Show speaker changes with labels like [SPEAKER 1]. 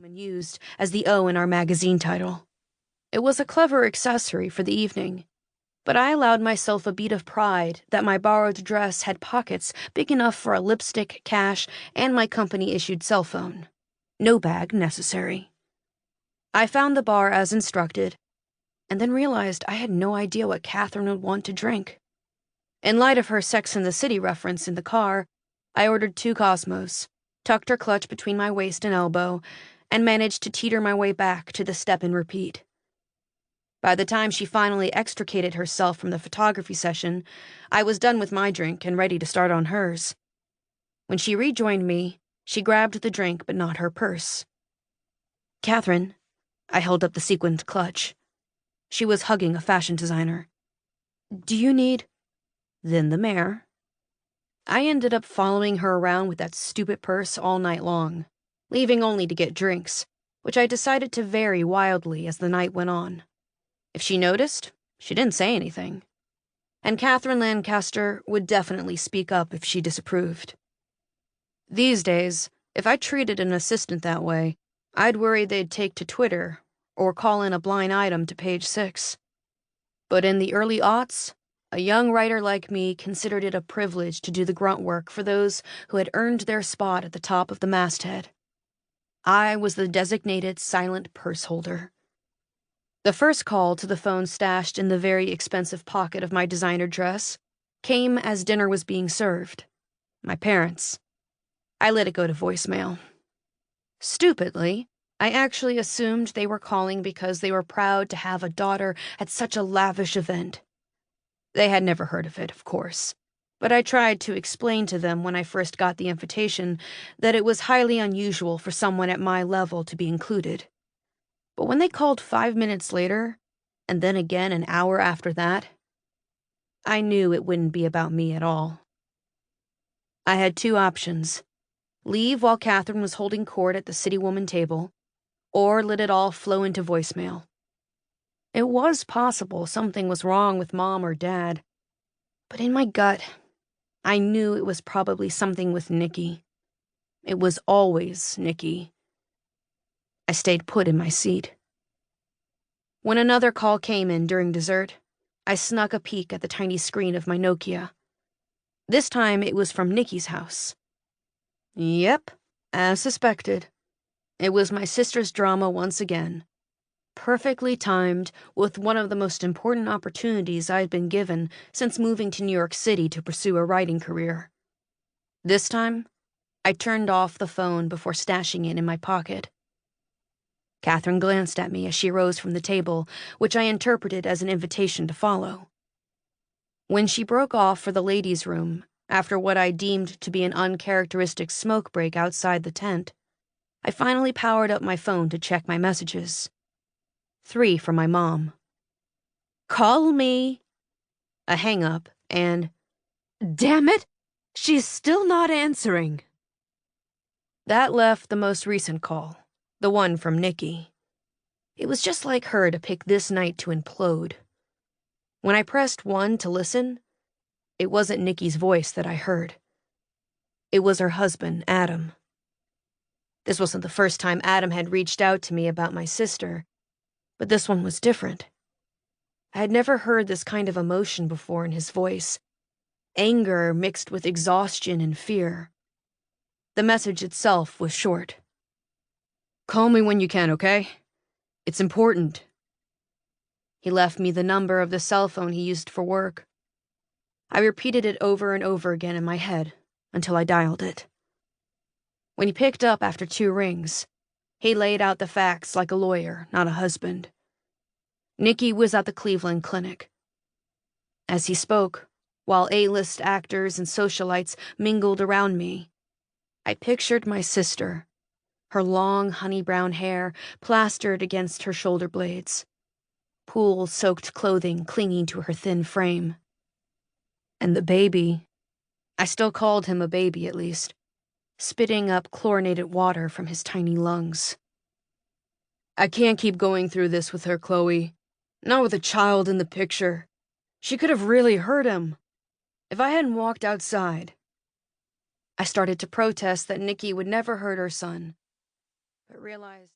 [SPEAKER 1] even used as the O in our magazine title. It was a clever accessory for the evening, but I allowed myself a beat of pride that my borrowed dress had pockets big enough for a lipstick, cash, and my company-issued cell phone. No bag necessary. I found the bar as instructed, and then realized I had no idea what Catherine would want to drink. In light of her Sex and the City reference in the car, I ordered 2 Cosmos, tucked her clutch between my waist and elbow, and managed to teeter my way back to the step and repeat. By the time she finally extricated herself from the photography session, I was done with my drink and ready to start on hers. When she rejoined me, she grabbed the drink but not her purse. "Catherine," I held up the sequined clutch. She was hugging a fashion designer. "Do you need—" Then the mayor. I ended up following her around with that stupid purse all night long, leaving only to get drinks, which I decided to vary wildly as the night went on. If she noticed, she didn't say anything. And Catherine Lancaster would definitely speak up if she disapproved. These days, if I treated an assistant that way, I'd worry they'd take to Twitter or call in a blind item to page 6. But in the early aughts, a young writer like me considered it a privilege to do the grunt work for those who had earned their spot at the top of the masthead. I was the designated silent purse holder. The first call to the phone stashed in the very expensive pocket of my designer dress came as dinner was being served. My parents. I let it go to voicemail. Stupidly, I actually assumed they were calling because they were proud to have a daughter at such a lavish event. They had never heard of it, of course, but I tried to explain to them when I first got the invitation that it was highly unusual for someone at my level to be included. But when they called 5 minutes later, and then again an hour after that, I knew it wouldn't be about me at all. I had 2 options: leave while Catherine was holding court at the city woman table, or let it all flow into voicemail. It was possible something was wrong with Mom or Dad, but in my gut, I knew it was probably something with Nikki. It was always Nikki. I stayed put in my seat. When another call came in during dessert, I snuck a peek at the tiny screen of my Nokia. This time it was from Nikki's house. Yep, as suspected. It was my sister's drama once again. Perfectly timed with one of the most important opportunities I'd been given since moving to New York City to pursue a writing career. This time, I turned off the phone before stashing it in my pocket. Catherine glanced at me as she rose from the table, which I interpreted as an invitation to follow. When she broke off for the ladies' room, after what I deemed to be an uncharacteristic smoke break outside the tent, I finally powered up my phone to check my messages. 3 from my mom. "Call me." A hang-up, and, "Damn it! She's still not answering." That left the most recent call, the one from Nikki. It was just like her to pick this night to implode. When I pressed 1 to listen, it wasn't Nikki's voice that I heard. It was her husband, Adam. This wasn't the first time Adam had reached out to me about my sister, but this one was different. I had never heard this kind of emotion before in his voice, anger mixed with exhaustion and fear. The message itself was short. "Call me when you can, okay? It's important." He left me the number of the cell phone he used for work. I repeated it over and over again in my head until I dialed it. When he picked up after 2 rings, he laid out the facts like a lawyer, not a husband. Nikki was at the Cleveland Clinic. As he spoke, while A-list actors and socialites mingled around me, I pictured my sister, her long honey-brown hair plastered against her shoulder blades, pool-soaked clothing clinging to her thin frame. And the baby, I still called him a baby at least, spitting up chlorinated water from his tiny lungs. "I can't keep going through this with her, Chloe. Not with a child in the picture. She could have really hurt him. If I hadn't walked outside." I started to protest that Nikki would never hurt her son, but realized